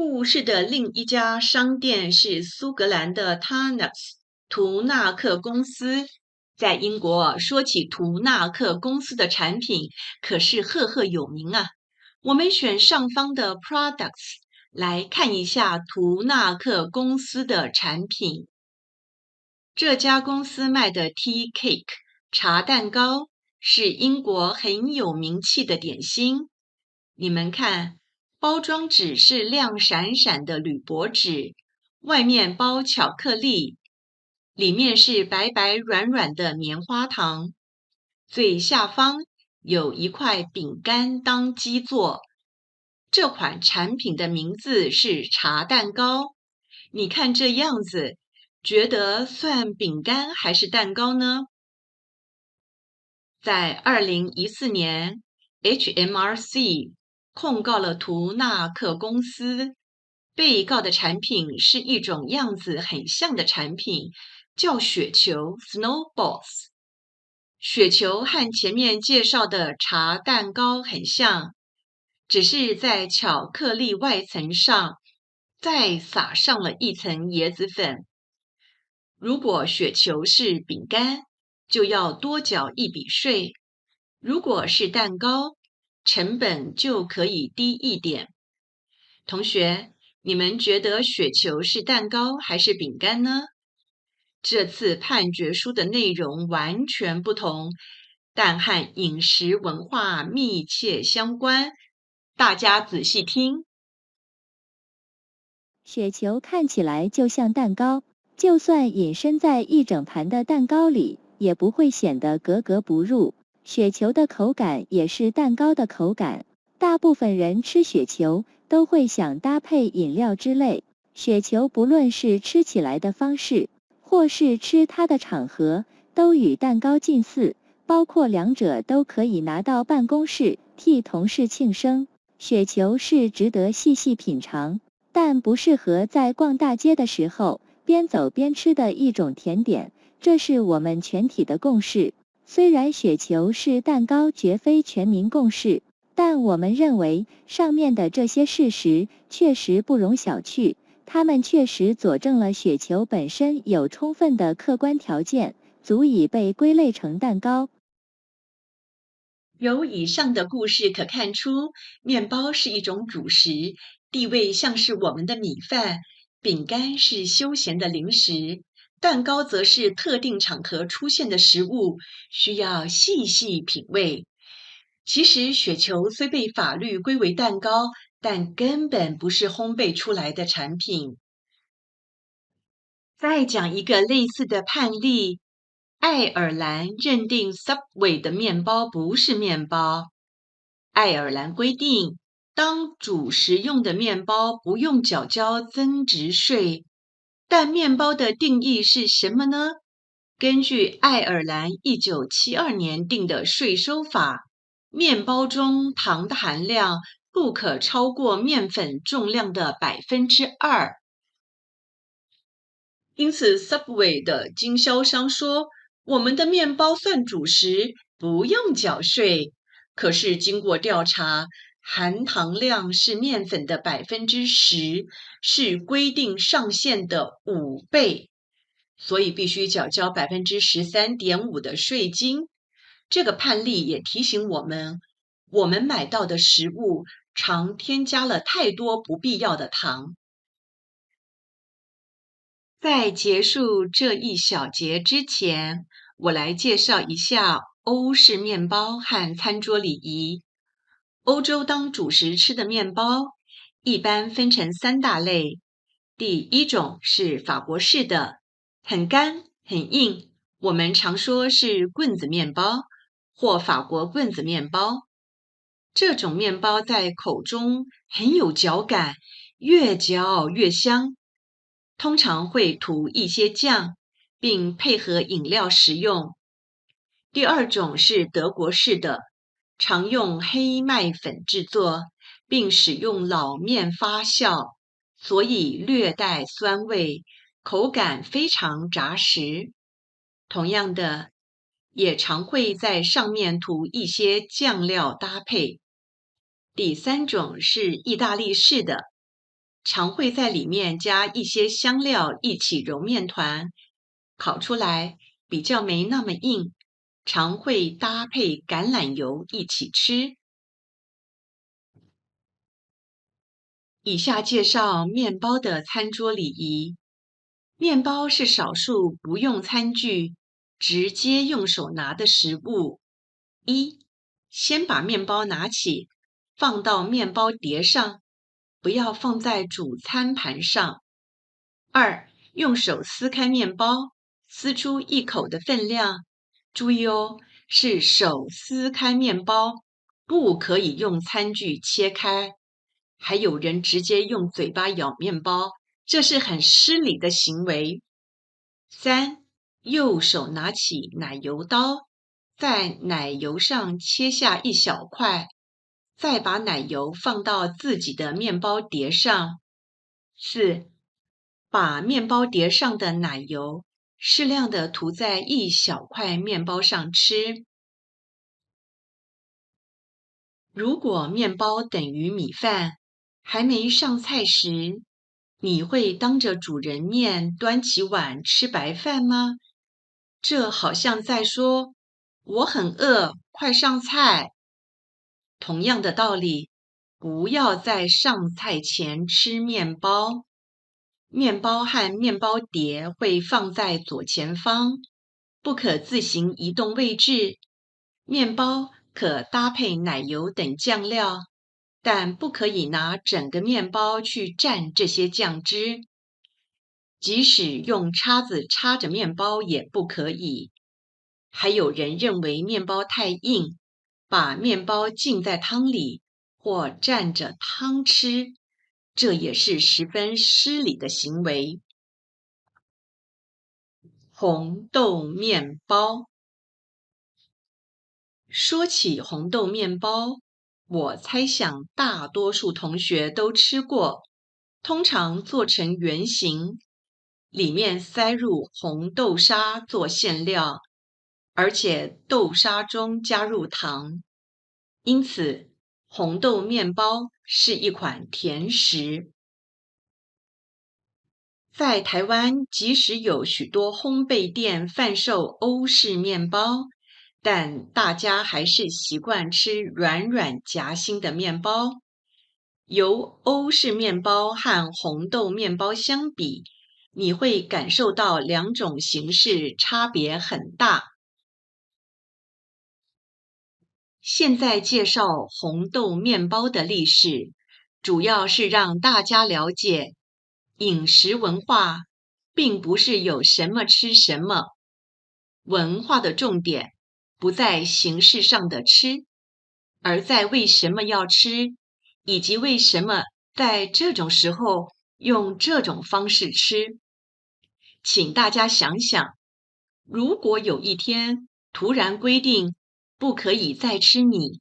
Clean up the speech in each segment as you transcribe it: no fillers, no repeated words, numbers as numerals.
故事的另一家商店是苏格兰的 Tunnocks 图纳克公司。在英国，说起图纳克公司的产品，可是赫赫有名啊。我们选上方的 Products 来看一下图纳克公司的产品。这家公司卖的 Tea Cake 茶蛋糕是英国很有名气的点心。你们看，包装纸是亮闪闪的铝箔纸，外面包巧克力，里面是白白软软的棉花糖。最下方有一块饼干当基座。这款产品的名字是茶蛋糕。你看这样子，觉得算饼干还是蛋糕呢？在2014年 ，HMRC 控告了图纳克公司。被告的产品是一种样子很像的产品，叫雪球 （snowballs）。雪球和前面介绍的茶蛋糕很像，只是在巧克力外层上再撒上了一层椰子粉。如果雪球是饼干，就要多缴一笔税；如果是蛋糕，成本就可以低一点。同学，你们觉得雪球是蛋糕还是饼干呢？这次判决书的内容完全不同，但和饮食文化密切相关。大家仔细听。雪球看起来就像蛋糕，就算隐身在一整盘的蛋糕里，也不会显得格格不入。雪球的口感也是蛋糕的口感。大部分人吃雪球都会想搭配饮料之类。雪球不论是吃起来的方式，或是吃它的场合，都与蛋糕近似，包括两者都可以拿到办公室替同事庆生。雪球是值得细细品尝，但不适合在逛大街的时候边走边吃的一种甜点，这是我们全体的共识。虽然雪球是蛋糕绝非全民共识，但我们认为上面的这些事实确实不容小觑，它们确实佐证了雪球本身有充分的客观条件，足以被归类成蛋糕。由以上的故事可看出，面包是一种主食，地位像是我们的米饭；饼干是休闲的零食，蛋糕则是特定场合出现的食物，需要细细品味。其实，雪球虽被法律归为蛋糕，但根本不是烘焙出来的产品。再讲一个类似的判例。爱尔兰认定 Subway 的面包不是面包。爱尔兰规定，当主食用的面包不用缴交增值税。但面包的定义是什么呢？根据爱尔兰1972年定的税收法，面包中糖的含量不可超过面粉重量的2%。因此 Subway 的经销商说，我们的面包算主食，不用缴税。可是经过调查，含糖量是面粉的10%，是规定上限的5倍，所以必须缴交13.5%的税金。这个判例也提醒我们，我们买到的食物常添加了太多不必要的糖。在结束这一小节之前，我来介绍一下欧式面包和餐桌礼仪。欧洲当主食吃的面包一般分成3大类。第一种是法国式的，很干很硬，我们常说是棍子面包或法国棍子面包。这种面包在口中很有嚼感，越嚼越香。通常会涂一些酱，并配合饮料食用。第二种是德国式的，常用黑麦粉制作，并使用老面发酵，所以略带酸味，口感非常扎实。同样的，也常会在上面涂一些酱料搭配。第三种是意大利式的，常会在里面加一些香料一起揉面团，烤出来比较没那么硬，常会搭配橄榄油一起吃。以下介绍面包的餐桌礼仪。面包是少数不用餐具，直接用手拿的食物。一，先把面包拿起，放到面包碟上，不要放在主餐盘上。二，用手撕开面包，撕出一口的分量。注意哦，是手撕开面包，不可以用餐具切开。还有人直接用嘴巴咬面包，这是很失礼的行为。三，右手拿起奶油刀，在奶油上切下一小块，再把奶油放到自己的面包碟上。四，把面包碟上的奶油适量的涂在一小块面包上吃。如果面包等于米饭，还没上菜时，你会当着主人面端起碗吃白饭吗？这好像在说“我很饿，快上菜”。同样的道理，不要在上菜前吃面包。面包和面包碟会放在左前方，不可自行移动位置。面包可搭配奶油等酱料，但不可以拿整个面包去蘸这些酱汁。即使用叉子插着面包也不可以。还有人认为面包太硬，把面包浸在汤里或蘸着汤吃，这也是十分失礼的行为。红豆面包。说起红豆面包，我猜想大多数同学都吃过，通常做成圆形，里面塞入红豆沙做馅料，而且豆沙中加入糖，因此红豆面包是一款甜食。在台湾，即使有许多烘焙店贩售欧式面包，但大家还是习惯吃软软夹心的面包。由欧式面包和红豆面包相比，你会感受到两种形式差别很大。现在介绍红豆面包的历史，主要是让大家了解饮食文化并不是有什么吃什么，文化的重点不在形式上的吃，而在为什么要吃，以及为什么在这种时候用这种方式吃。请大家想想，如果有一天突然规定不可以再吃米，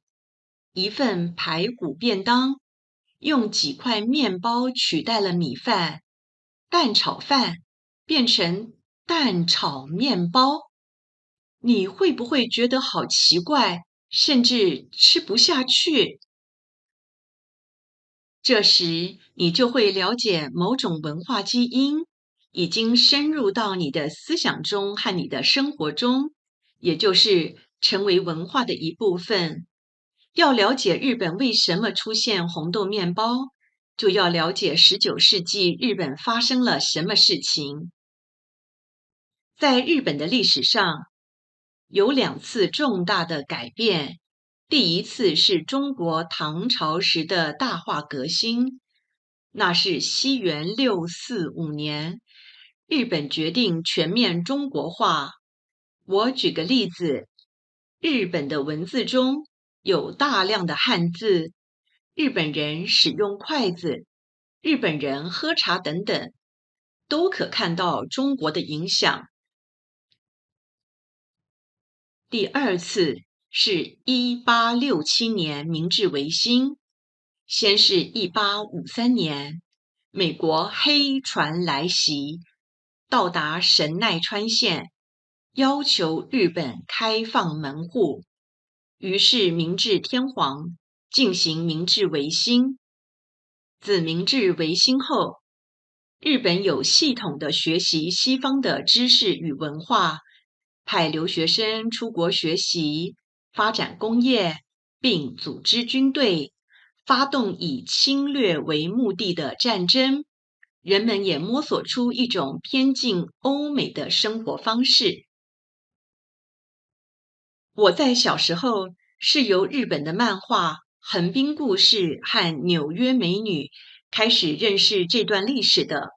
一份排骨便当用几块面包取代了米饭，蛋炒饭变成蛋炒面包，你会不会觉得好奇怪，甚至吃不下去？这时，你就会了解某种文化基因已经深入到你的思想中和你的生活中，也就是成为文化的一部分。要了解日本为什么出现红豆面包，就要了解19世纪日本发生了什么事情。在日本的历史上，有2次重大的改变。第一次是中国唐朝时的大化革新，那是西元645年，日本决定全面中国化。我举个例子，日本的文字中有大量的汉字，日本人使用筷子，日本人喝茶等等，都可看到中国的影响。第2次是1867年明治维新，先是1853年，美国黑船来袭，到达神奈川县，要求日本开放门户，于是明治天皇进行明治维新。自明治维新后，日本有系统的学习西方的知识与文化，派留学生出国学习，发展工业，并组织军队，发动以侵略为目的的战争。人们也摸索出一种偏近欧美的生活方式。我在小时候是由日本的漫画《横滨故事》和《纽约美女》开始认识这段历史的。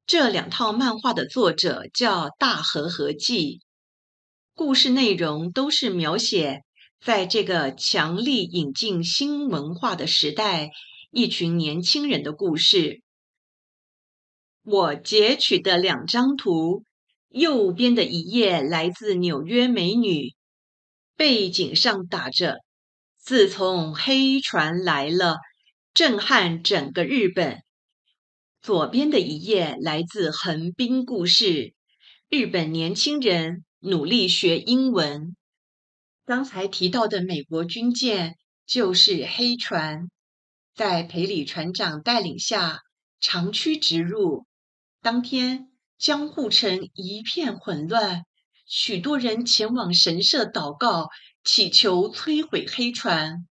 这两套漫画的作者叫大和和纪，故事内容都是描写在这个强力引进新文化的时代，一群年轻人的故事。我截取的两张图，右边的一页来自纽约美女，背景上打着自从黑船来了，震撼整个日本。左边的一页来自横滨故事，日本年轻人努力学英文。刚才提到的美国军舰就是黑船，在裴里船长带领下长驱直入。当天江户城一片混乱，许多人前往神社祷告，祈求摧毁黑船。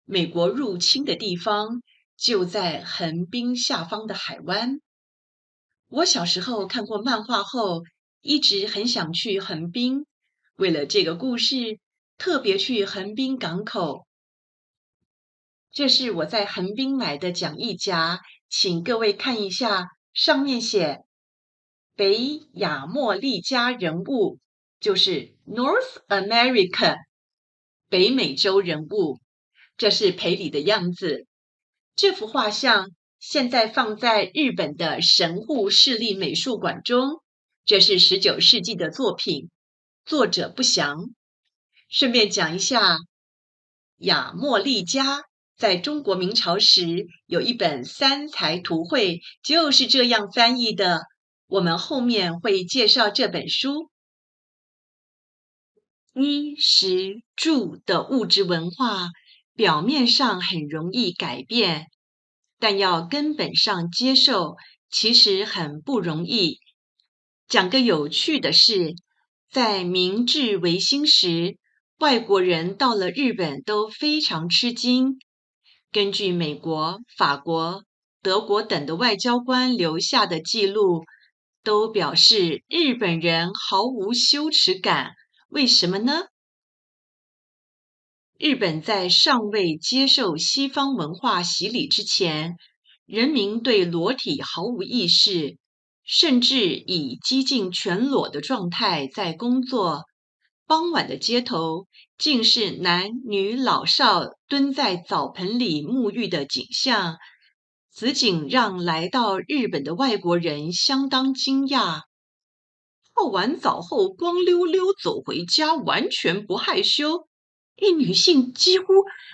美国入侵的地方就在横滨下方的海湾。我小时候看过漫画后，一直很想去横滨，为了这个故事，特别去横滨港口。这是我在横滨买的讲义夹，请各位看一下，上面写北亚莫利加人物，就是 North America 北美洲人物，这是裴里的样子。这幅画像现在放在日本的神户市立美术馆中，这是19世纪的作品，作者不详。顺便讲一下，亚莫利加在中国明朝时有一本三才图绘，就是这样翻译的。我们后面会介绍这本书。衣食住的物质文化表面上很容易改变，但要根本上接受，其实很不容易。讲个有趣的事，在明治维新时，外国人到了日本都非常吃惊。根据美国、法国、德国等的外交官留下的记录，都表示日本人毫无羞耻感。为什么呢？日本在尚未接受西方文化洗礼之前，人民对裸体毫无意识，甚至以几近全裸的状态在工作。傍晚的街头尽是男女老少蹲在澡盆里沐浴的景象，此景让来到日本的外国人相当惊讶。泡完澡后光溜溜走回家，完全不害羞。一女性几乎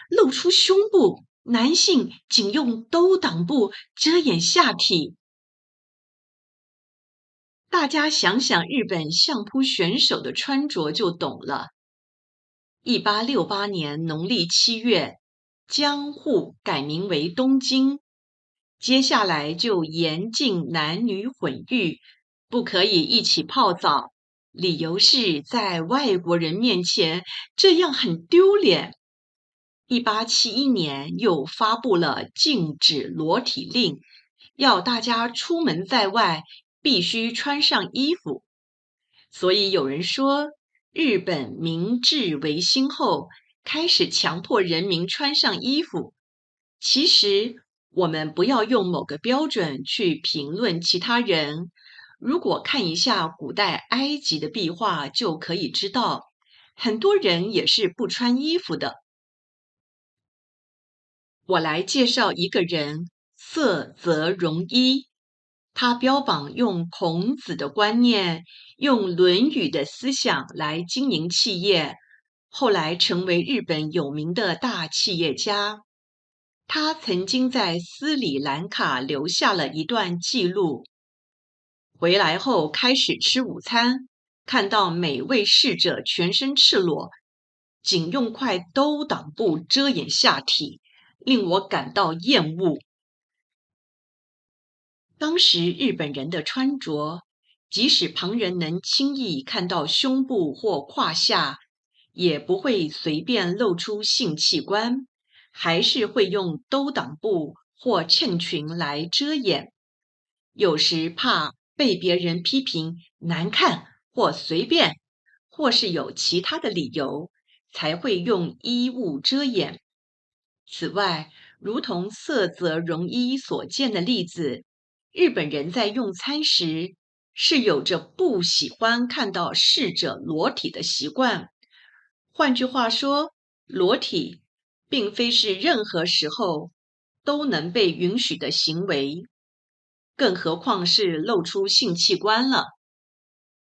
露出胸部，男性仅用兜裆布遮掩下体。大家想想日本相扑选手的穿着就懂了。1868年农历7月，江户改名为东京，接下来就严禁男女混浴，不可以一起泡澡，理由是在外国人面前这样很丢脸。1871年又发布了禁止裸体令，要大家出门在外必须穿上衣服。所以有人说，日本明治维新后开始强迫人民穿上衣服。其实我们不要用某个标准去评论其他人，如果看一下古代埃及的壁画，就可以知道，很多人也是不穿衣服的。我来介绍一个人，色泽容一。他标榜用孔子的观念，用《论语》的思想来经营企业，后来成为日本有名的大企业家。他曾经在斯里兰卡留下了一段记录。回来后开始吃午餐，看到每位侍者全身赤裸，仅用块兜裆布遮掩下体，令我感到厌恶。当时日本人的穿着，即使旁人能轻易看到胸部或胯下，也不会随便露出性器官，还是会用兜裆布或衬裙来遮掩。有时怕被别人批评难看或随便，或是有其他的理由，才会用衣物遮掩。此外，如同色泽容一所见的例子，日本人在用餐时是有着不喜欢看到侍者裸体的习惯。换句话说，裸体并非是任何时候都能被允许的行为，更何况是露出性器官了。